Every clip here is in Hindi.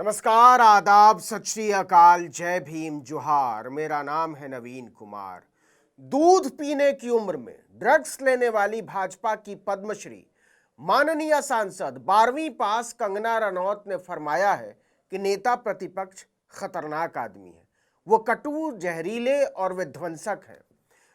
नमस्कार, आदाब, सत श्री अकाल, जय भीम, जोहार। मेरा नाम है नवीन कुमार। दूध पीने की उम्र में ड्रग्स लेने वाली भाजपा की पद्मश्री माननीय सांसद 12वीं पास कंगना रनौत ने फरमाया है कि नेता प्रतिपक्ष खतरनाक आदमी है। वो कटु, जहरीले और विध्वंसक हैं।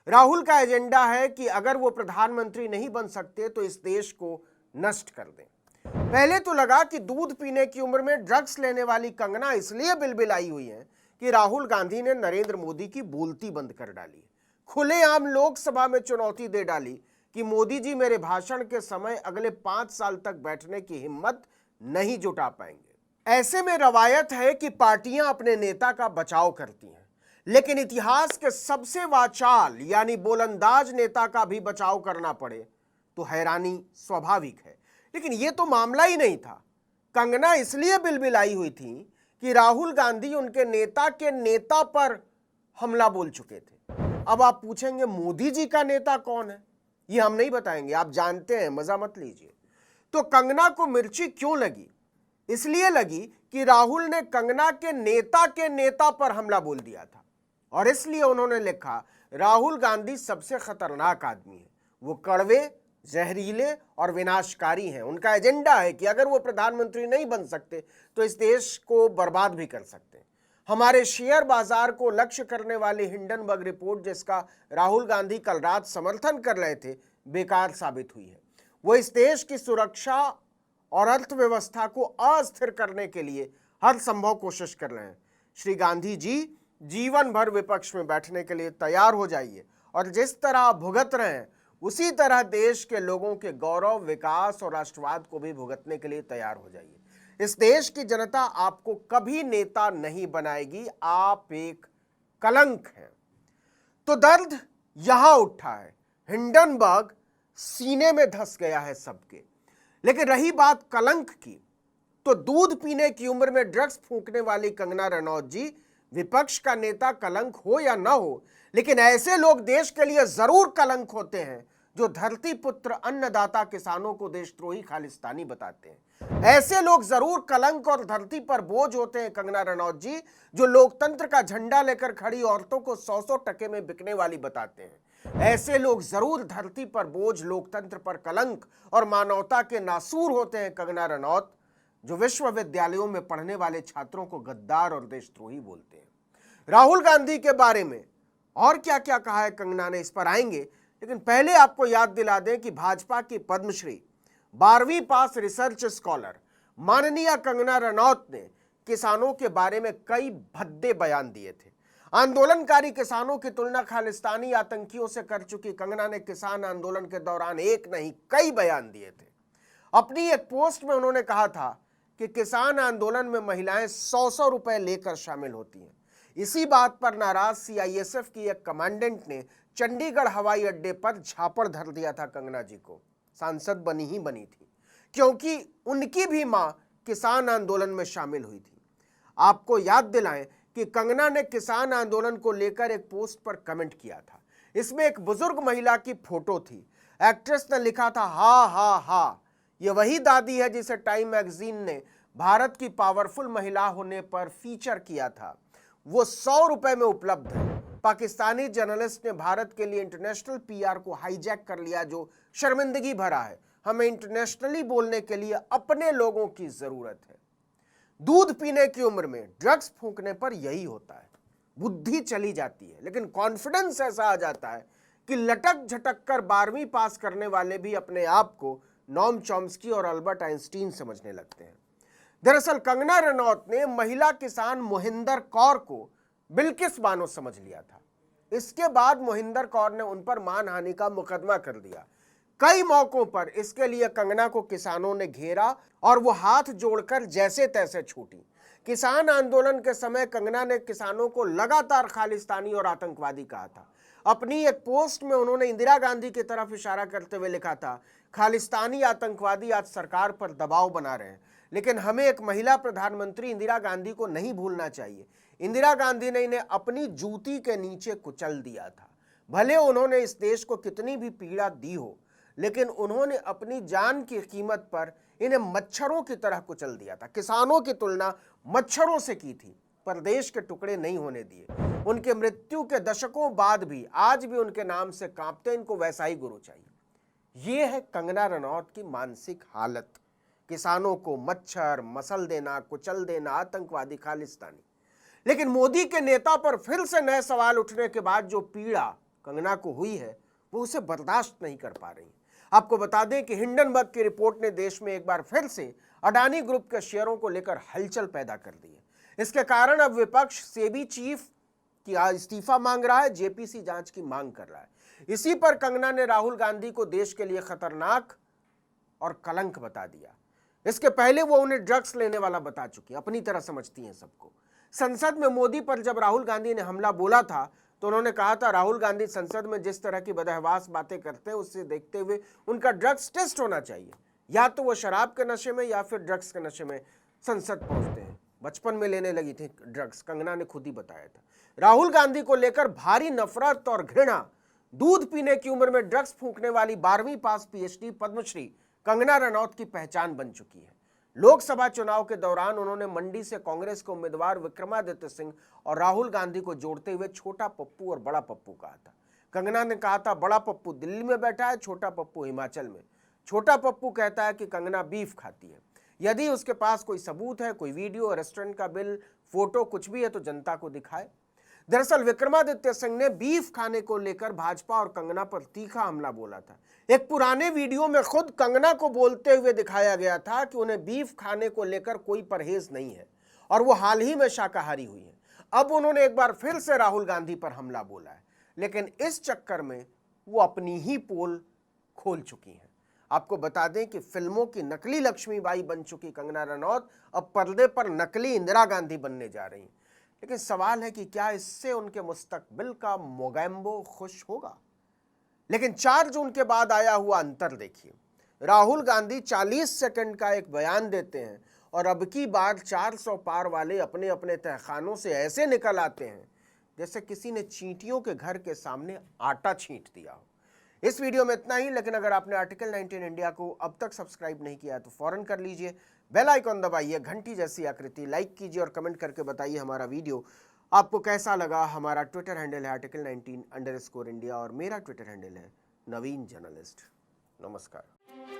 राहुल का एजेंडा है कि अगर वो प्रधानमंत्री नहीं बन सकते तो इस देश को नष्ट कर दें। पहले तो लगा कि दूध पीने की उम्र में ड्रग्स लेने वाली कंगना इसलिए बिलबिलाई हुई है कि राहुल गांधी ने नरेंद्र मोदी की बोलती बंद कर डाली। खुलेआम लोकसभा में चुनौती दे डाली कि मोदी जी मेरे भाषण के समय अगले 5 साल तक बैठने की हिम्मत नहीं जुटा पाएंगे। ऐसे में रवायत है कि पार्टियां अपने नेता का बचाव करती हैं, लेकिन इतिहास के सबसे वाचाल यानी बोलंदाज नेता का भी बचाव करना पड़े तो हैरानी स्वाभाविक है। लेकिन यह तो मामला ही नहीं था। कंगना इसलिए बिलबिलाई हुई थी कि राहुल गांधी उनके नेता के नेता पर हमला बोल चुके थे। अब आप पूछेंगे मोदी जी का नेता कौन है? ये हम नहीं बताएंगे, आप जानते हैं, मजा मत लीजिए। तो कंगना को मिर्ची क्यों लगी? इसलिए लगी कि राहुल ने कंगना के नेता पर हमला बोल दिया था और इसलिए उन्होंने लिखा राहुल गांधी सबसे खतरनाक आदमी है। वो कड़वे, जहरीले और विनाशकारी हैं। उनका एजेंडा है कि अगर वो प्रधानमंत्री नहीं बन सकते तो इस देश को बर्बाद भी कर सकते हैं। हमारे शेयर बाजार को लक्ष्य करने वाली हिंडनबर्ग रिपोर्ट, जिसका राहुल गांधी कल रात समर्थन कर रहे थे, बेकार साबित हुई है। वो इस देश की सुरक्षा और अर्थव्यवस्था को अस्थिर करने के लिए हर संभव कोशिश कर रहे हैं। श्री गांधी जी जीवन भर विपक्ष में बैठने के लिए तैयार हो जाइए और जिस तरह आप भुगत रहे हैं उसी तरह देश के लोगों के गौरव, विकास और राष्ट्रवाद को भी भुगतने के लिए तैयार हो जाइए। इस देश की जनता आपको कभी नेता नहीं बनाएगी, आप एक कलंक हैं। तो दर्द यहां उठा है, हिंडनबर्ग सीने में धंस गया है सबके। लेकिन रही बात कलंक की, तो दूध पीने की उम्र में ड्रग्स फूंकने वाली कंगना रनौत जी, विपक्ष का नेता कलंक हो या ना हो, लेकिन ऐसे लोग देश के लिए जरूर कलंक होते हैं जो धरती पुत्र अन्नदाता किसानों को देशद्रोही खालिस्तानी बताते हैं। ऐसे लोग जरूर कलंक और धरती पर बोझ होते हैं कंगना रनौत जी, जो लोकतंत्र का झंडा लेकर खड़ी औरतों को 100-100 टके में बिकने वाली बताते हैं। ऐसे लोग जरूर धरती पर बोझ, लोकतंत्र पर कलंक और मानवता के नासूर होते हैं कंगना रनौत, जो विश्वविद्यालयों में पढ़ने वाले छात्रों को गद्दार और देशद्रोही बोलते हैं। राहुल गांधी के बारे में और क्या क्या कहा है कंगना ने, इस पर आएंगे। लेकिन पहले आपको याद दिला दें कि भाजपा की पद्मश्री 12वीं पास रिसर्च स्कॉलर माननीय कंगना रनौत ने किसानों के बारे में कई भद्दे बयान दिए थे। आंदोलनकारी किसानों की तुलना खालिस्तानी आतंकियों से कर चुकी कंगना ने किसान आंदोलन के दौरान एक नहीं कई बयान दिए थे। अपनी एक पोस्ट में उन्होंने कहा था कि किसान आंदोलन में महिलाएं 100-100 रुपए लेकर शामिल होती हैं। इसी बात पर नाराज सीआईएसएफ की एक कमांडेंट ने चंडीगढ़ हवाई अड्डे पर झापड़ धर दिया था कंगना जी को। सांसद बनी ही बनी थी क्योंकि उनकी भी मां किसान आंदोलन में शामिल हुई थी। आपको याद दिलाएं कि कंगना ने किसान आंदोलन को लेकर एक पोस्ट पर कमेंट किया था। इसमें एक बुजुर्ग महिला की फोटो थी। एक्ट्रेस ने लिखा था, हा हा हा, ये वही दादी है जिसे टाइम मैगजीन ने भारत की पावरफुल महिला होने पर फीचर किया था। वो 100 रुपए में उपलब्ध है। पाकिस्तानी जर्नलिस्ट ने भारत के लिए इंटरनेशनल पीआर को हाईजैक कर लिया, जो शर्मिंदगी भरा है। हमें इंटरनेशनली बोलने के लिए अपने लोगों की जरूरत है। दूध पीने की उम्र में ड्रग्स फूंकने पर यही होता है, बुद्धि चली जाती है, लेकिन कॉन्फिडेंस ऐसा आ जाता है कि लटक झटक कर 12वीं पास करने वाले भी अपने आप को नोम चॉम्स्की और अल्बर्ट आइंस्टीन समझने लगते हैं। दरअसल कंगना रनौत ने महिला किसान मोहिंदर कौर को बिल्किस बानो समझ लिया था। इसके बाद मोहिंदर कौर ने उन पर मानहानि का मुकदमा कर दिया। कई मौकों पर इसके लिए कंगना को किसानों ने घेरा और वो हाथ जोड़कर जैसे तैसे छूटी। किसान आंदोलन के समय कंगना ने किसानों को लगातार खालिस्तानी और आतंकवादी कहा था। अपनी एक पोस्ट में उन्होंने इंदिरा गांधी की तरफ इशारा करते हुए लिखा था, खालिस्तानी आतंकवादी आज सरकार पर दबाव बना रहे हैं, लेकिन हमें एक महिला प्रधानमंत्री इंदिरा गांधी को नहीं भूलना चाहिए। इंदिरा गांधी ने इन्हें अपनी जूती के नीचे कुचल दिया था। भले उन्होंने इस देश को कितनी भी पीड़ा दी हो, लेकिन उन्होंने अपनी जान की कीमत पर इन्हें मच्छरों की तरह कुचल दिया था। किसानों की तुलना मच्छरों से की थी, पर देश के टुकड़े नहीं होने दिए। उनके मृत्यु के दशकों बाद भी आज भी उनके नाम से कांपते, इनको वैसा ही गुरु चाहिए। ये है कंगना रनौत की मानसिक हालत। किसानों को मच्छर मसल देना, कुचल देना, आतंकवादी, खालिस्तानी। लेकिन मोदी के नेता पर फिर से नए सवाल उठने के बाद जो पीड़ा कंगना को हुई है, वो उसे बर्दाश्त नहीं कर पा रही। आपको बता दें कि हिंडनबर्ग की रिपोर्ट ने देश में एक बार फिर से अडानी ग्रुप के शेयरों को लेकर हलचल पैदा कर दी है। इसके कारण अब विपक्ष सेबी चीफ की इस्तीफा मांग रहा है, जेपीसी जांच की मांग कर रहा है। इसी पर कंगना ने राहुल गांधी को देश के लिए खतरनाक और कलंक बता दिया। इसके पहले वो उन्हें ड्रग्स लेने वाला बता चुकी, अपनी तरह समझती हैं सबको। संसद में मोदी पर जब राहुल गांधी ने हमला बोला था तो उन्होंने कहा था राहुल गांधी संसद में जिस तरह की बदहवास बातें करते हैं उससे देखते हुए उनका ड्रग्स टेस्ट होना चाहिए। या तो वो शराब के नशे में या फिर ड्रग्स के नशे में संसद पहुंचते हैं। बचपन में लेने लगी थी ड्रग्स, कंगना ने खुद ही बताया था। राहुल गांधी को लेकर भारी नफरत और घृणा, दूध पीने की उम्र में ड्रग्स फूंकने वाली 12वीं पास पीएचडी पद्मश्री कंगना रनौत की पहचान बन चुकी है। लोकसभा चुनाव के दौरान उन्होंने मंडी से कांग्रेस के उम्मीदवार विक्रमादित्य सिंह और राहुल गांधी को जोड़ते हुए छोटा पप्पू और बड़ा पप्पू कहा था। कंगना ने कहा था बड़ा पप्पू दिल्ली में बैठा है, छोटा पप्पू हिमाचल में। छोटा पप्पू कहता है कि कंगना बीफ खाती है। यदि उसके पास कोई सबूत है, कोई वीडियो, रेस्टोरेंट का बिल, फोटो, कुछ भी है तो जनता को दिखाए। दरअसल विक्रमादित्य सिंह ने बीफ खाने को लेकर भाजपा और कंगना पर तीखा हमला बोला था। एक पुराने वीडियो में खुद कंगना को बोलते हुए दिखाया गया था कि उन्हें बीफ खाने को लेकर कोई परहेज नहीं है और वो हाल ही में शाकाहारी हुई है। अब उन्होंने एक बार फिर से राहुल गांधी पर हमला बोला है, लेकिन इस चक्कर में वो अपनी ही पोल खोल चुकी हैं। आपको बता दें कि फिल्मों की नकली लक्ष्मीबाई बन चुकी कंगना रनौत अब पर्दे पर नकली इंदिरा गांधी बनने जा रही हैं। लेकिन सवाल है कि क्या इससे उनके मुस्तकबिल का मोगैम्बो खुश होगा? लेकिन 4 जून के बाद आया हुआ अंतर देखिए। राहुल गांधी 40 सेकंड का एक बयान देते हैं और अब की बार 400 पार वाले अपने अपने तहखानों से ऐसे निकल आते हैं जैसे किसी ने चींटियों के घर के सामने आटा छींट दिया हो। इस वीडियो में इतना ही, लेकिन अगर आपने आर्टिकल 19 इंडिया को अब तक सब्सक्राइब नहीं किया तो फौरन कर लीजिए। बेल आइकॉन दबाइए, घंटी जैसी आकृति, लाइक कीजिए और कमेंट करके बताइए हमारा वीडियो आपको कैसा लगा। हमारा ट्विटर हैंडल है article19_India और मेरा ट्विटर हैंडल है नवीन जर्नलिस्ट। नमस्कार।